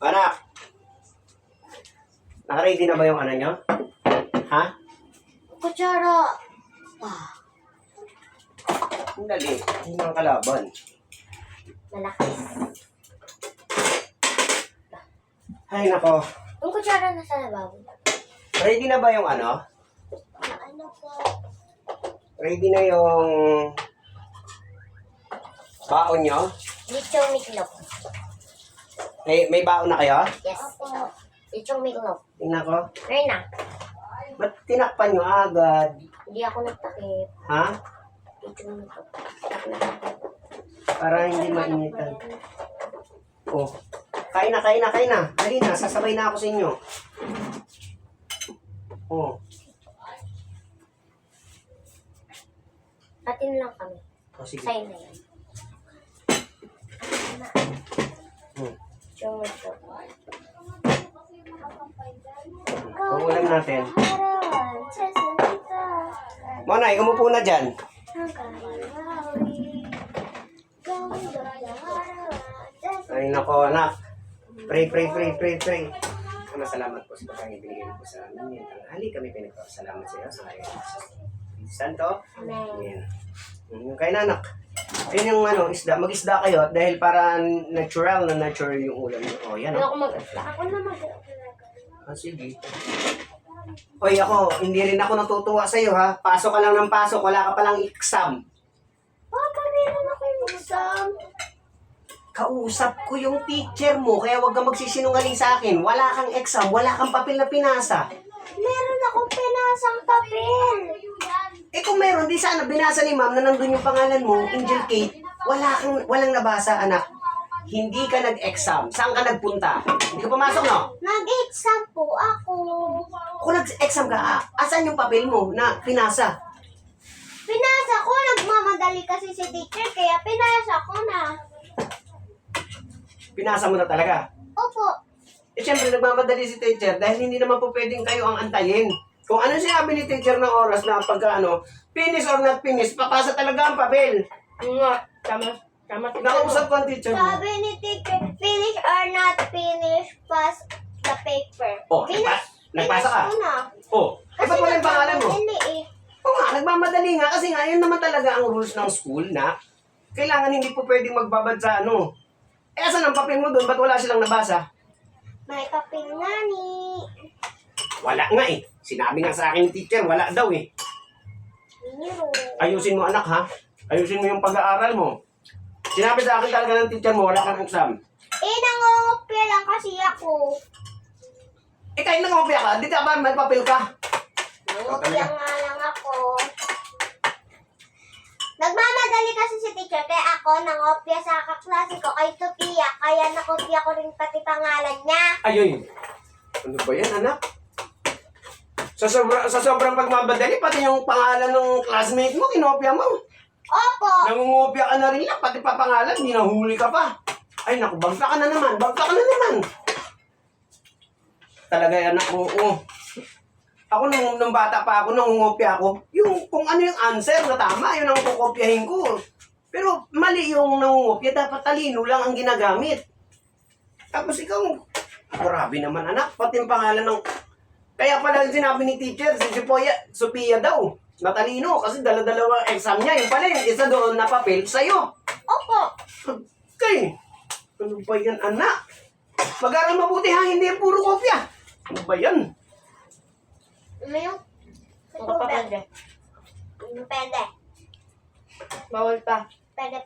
Anak! Naka-ready na ba yung ano nyo? Ha? Kutsara. Ang dali. Hindi mga kalaban. Malakas. Ay, nako. Yung kutsara nasa labaw. Ready na ba yung ano? Ano po? Ready na yung baon nyo? Lichong miklop. May baon na kayo? Yes. Lichong miklop. Tingnan ko. Ngayon na. Ba't tinakpan nyo agad? Hindi ako nagtakip. Ha? Lichong miklop. Para hindi mainitan. Oh. Kain na. Dali na, sasabay na ako sa inyo. Oh. Atin lang kami. Oh, sige. Sa'yo na yan. Hmm. Lichong miklop. Ang ulam natin. Monay, umupo na dyan. Ay, nako, anak. Pray. Salamat po sa pagkain binigay mo po sa amin. Tanghali kami pinagpapasalamat sa iyo sa ngayon. Santo. Amen. Yung kain anak. Ayun yung ano, isda. Mag-isda kayo dahil para natural yung ulam niyo. Oh, yan. Ako na Ah, sige. Hoy, hindi rin ako natutuwa sa'yo, ha? Pasok ka lang ng pasok, wala ka palang exam. Papa, meron ako yung exam. Kausap ko yung teacher mo, kaya wag kang magsisinungaling sa akin. Wala kang exam, wala kang papel na pinasa. Meron akong pinasang papel. Eh kung meron, di sana binasa ni ma'am na nandun yung pangalan mo, Angel Kate. Walang nabasa, anak. Hindi ka nag-exam. Saan ka nagpunta? Hindi ka pumasok, no? Nag-exam po ako. Kung nag-exam ka, asan yung papel mo na pinasa? Pinasa ko, nagmamadali kasi si teacher, kaya pinasa ko na. Pinasa mo na talaga. Opo. Eh, syempre, nagmamadali si teacher dahil hindi naman po pwedeng kayo ang antayin. Kung ano sinabi ni teacher ng oras na pagka finish or not finish, papasa talaga ang papel. Nga, tama. Nakausap ko ang teacher mo. Sabi ni teacher, finish or not finish, pass the paper. Oh, nagpasa ka? Finish ko na. Oh, eh, ba't wala yung pangalan mo? Hindi eh. Oo nga, nagmamadali nga kasi nga, yun naman talaga ang rules ng school na kailangan hindi po pwedeng magbabad sa ano. Eh, asan ang papel mo doon? Ba't wala silang nabasa? May papel nga ni. Wala nga eh. Sinabi nga sa akin ng teacher, wala daw eh. Nero. Ayusin mo anak ha. Ayusin mo yung pag-aaral mo. Sinabi sa akin talaga ng teacher mo, wala kang exam. Eh, nangungupya lang kasi ako. Eh, kahit nangopya ka, di ka ba may papel ka? Nangungupya nga lang ako. Nagmamadali kasi si teacher, kaya ako nangopya sa kaklase ko kay Sophia, kaya nakopya ko rin pati pangalan niya. Ayun. Ano ba yan, anak? Sa sobrang pagmamadali, pati yung pangalan ng classmate mo, kinopya mo. Opo. Nangungopya ka na rin lang, pati pa pangalan, hinahuli ka pa. Ay naku, bagta ka na naman. Talaga yan ako, Ako nung bata pa ako, nangungopya ako. Yung kung ano yung answer na tama, yun ang kukopyahin ko. Pero mali yung nangungopya, dapat talino lang ang ginagamit. Tapos ikaw, grabe naman anak, pati yung pangalan ng... Kaya pala sinabi ni teacher, si Sophia daw, natalino kasi dala-dalawa exam niya. Yung pala yung isa doon na papel sa'yo. Opo. Okay. Ano ba yan, anak? Mag-aral mabuti ha, hindi yung puro kopya. Ano ba yan? Ano yung? Pwede. Bawal pa. Pwede